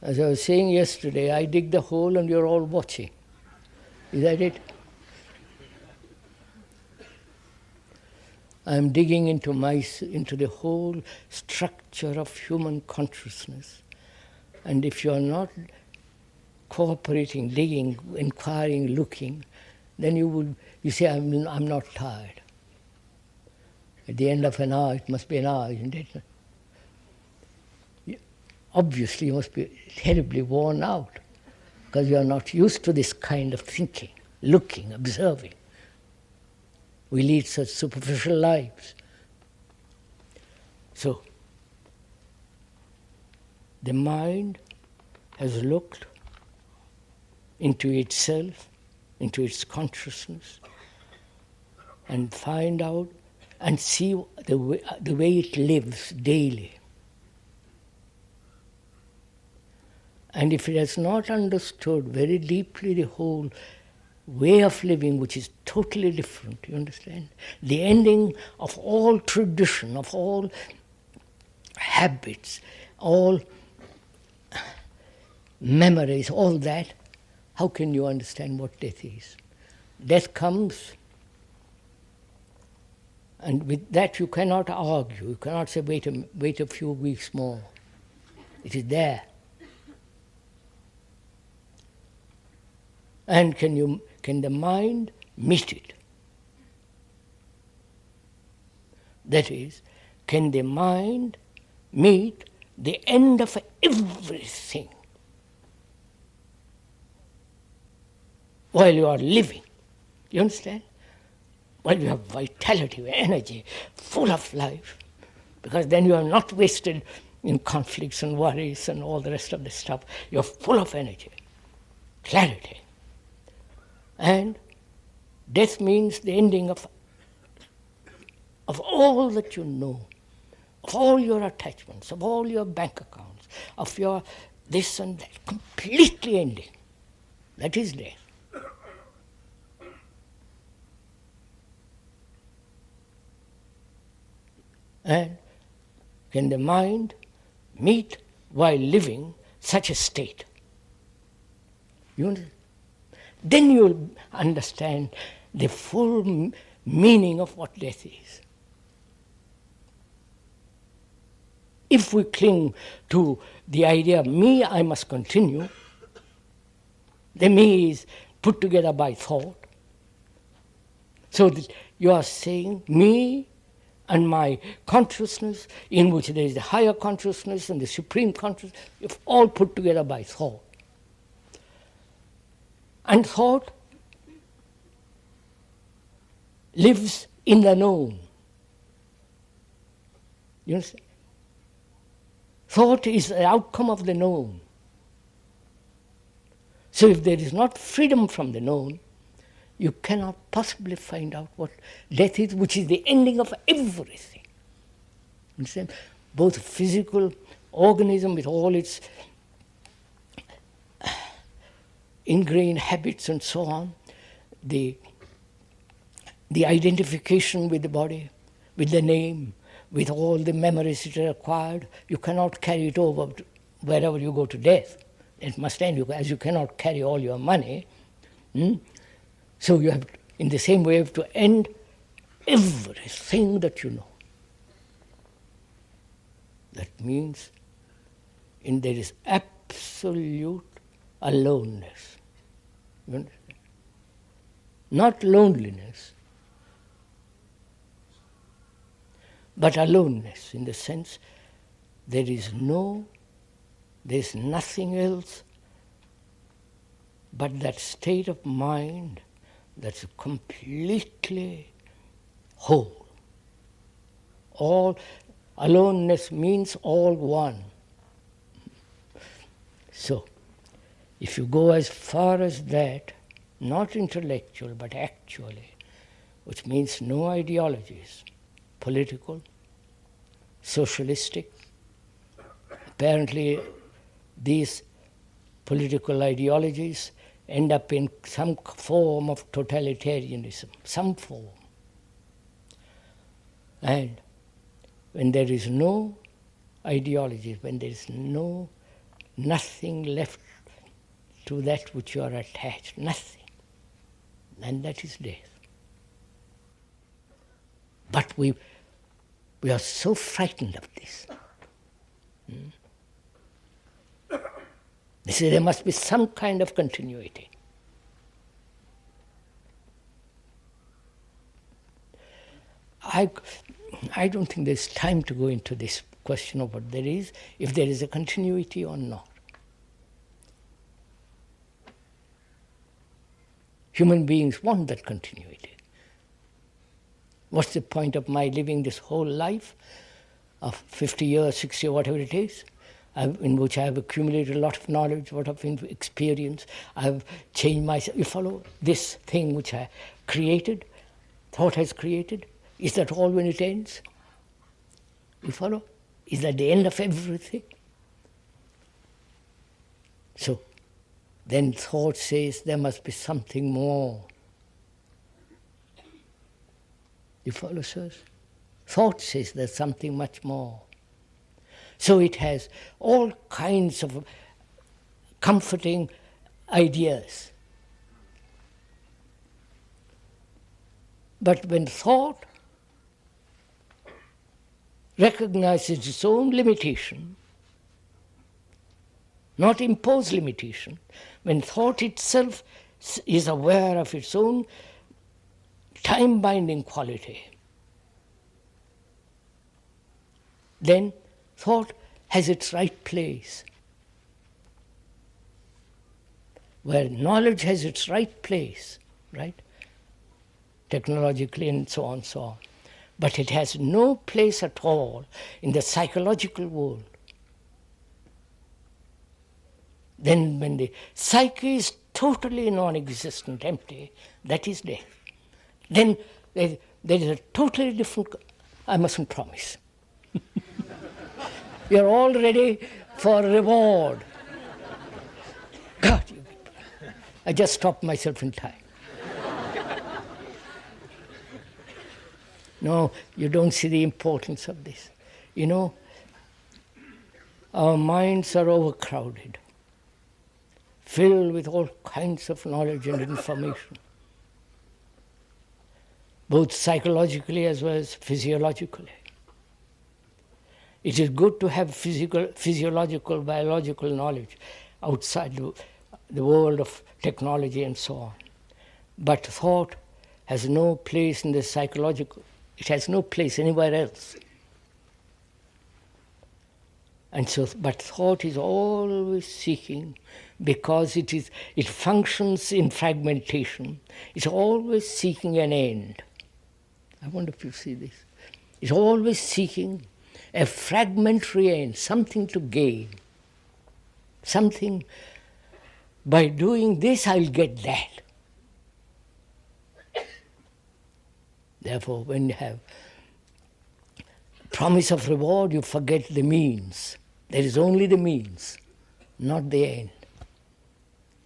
As I was saying yesterday, I dig the hole and you're all watching. Is that it? I'm digging into the whole structure of human consciousness. And if you're not cooperating, digging, inquiring, looking, then you say, I'm not tired. At the end of an hour, it must be an hour, isn't it? Obviously, you must be terribly worn out because you are not used to this kind of thinking, looking, observing. We lead such superficial lives. So, the mind has looked into itself, into its consciousness, and find out and see the way it lives daily. And if it has not understood very deeply the whole way of living, which is totally different, you understand? The ending of all tradition, of all habits, all memories, all that, how can you understand what death is? Death comes, and with that you cannot argue. You cannot say, wait a few weeks more. It is there. And can the mind meet it? That is, can the mind meet the end of everything while you are living? You understand? While you have vitality, energy, full of life. Because then you are not wasted in conflicts and worries and all the rest of the stuff. You are full of energy, clarity. And death means the ending of all that you know, of all your attachments, of all your bank accounts, of your this and that, completely ending. That is death. And can the mind meet while living such a state? You understand? Then you will understand the full meaning of what death is. If we cling to the idea of me, I must continue, the me is put together by thought. So that you are saying me and my consciousness, in which there is the higher consciousness and the supreme consciousness, you've all put together by thought. And thought lives in the known. You understand? Thought is the outcome of the known. So if there is not freedom from the known, you cannot possibly find out what death is, which is the ending of everything. Understand? Both physical organism with all its ingrained habits and so on, the identification with the body, with the name, with all the memories it acquired, you cannot carry it over to wherever you go to death. It must end, as you cannot carry all your money. So you have, in the same way, you have to end everything that you know. That means there is absolute aloneness. You understand? Not loneliness, but aloneness, in the sense there is nothing else but that state of mind that's completely whole. All aloneness means all one. So, if you go as far as that, not intellectual but actually, which means no ideologies, political, socialistic. Apparently, these political ideologies end up in some form of totalitarianism, some form. And when there is no ideology, when there is no nothing left to that which you are attached, nothing. And that is death. But we are so frightened of this. They say there must be some kind of continuity. I don't think there's time to go into this question of what there is, if there is a continuity or not. Human beings want that continuity. What's the point of my living this whole life of 50 years, 60 years, whatever it is, in which I have accumulated a lot of knowledge, a lot of experience, I have changed myself. You follow? This thing which I created, thought has created, is that all when it ends? You follow? Is that the end of everything? So, then thought says there must be something more. You follow, sirs? Thought says there's something much more. So it has all kinds of comforting ideas. But when thought recognizes its own limitation, not impose limitation, when thought itself is aware of its own time-binding quality, then thought has its right place. Where knowledge has its right place, right? Technologically and so on, so on. But it has no place at all in the psychological world. Then when the psyche is totally non-existent, empty, that is death. Then there is a totally different, I mustn't promise. We are all ready for reward. God, you people. I just stopped myself in time. No, you don't see the importance of this. You know, our minds are overcrowded, filled with all kinds of knowledge and information, both psychologically as well as physiologically. It is good to have physiological, biological knowledge outside the world of technology and so on. But thought has no place in the psychological, it has no place anywhere else. And so, but thought is always seeking, because it functions in fragmentation. It's always seeking an end. I wonder if you see this. It's always seeking a fragmentary end, something to gain. Something, by doing this I'll get that. Therefore, when you have promise of reward, you forget the means. There is only the means, not the end.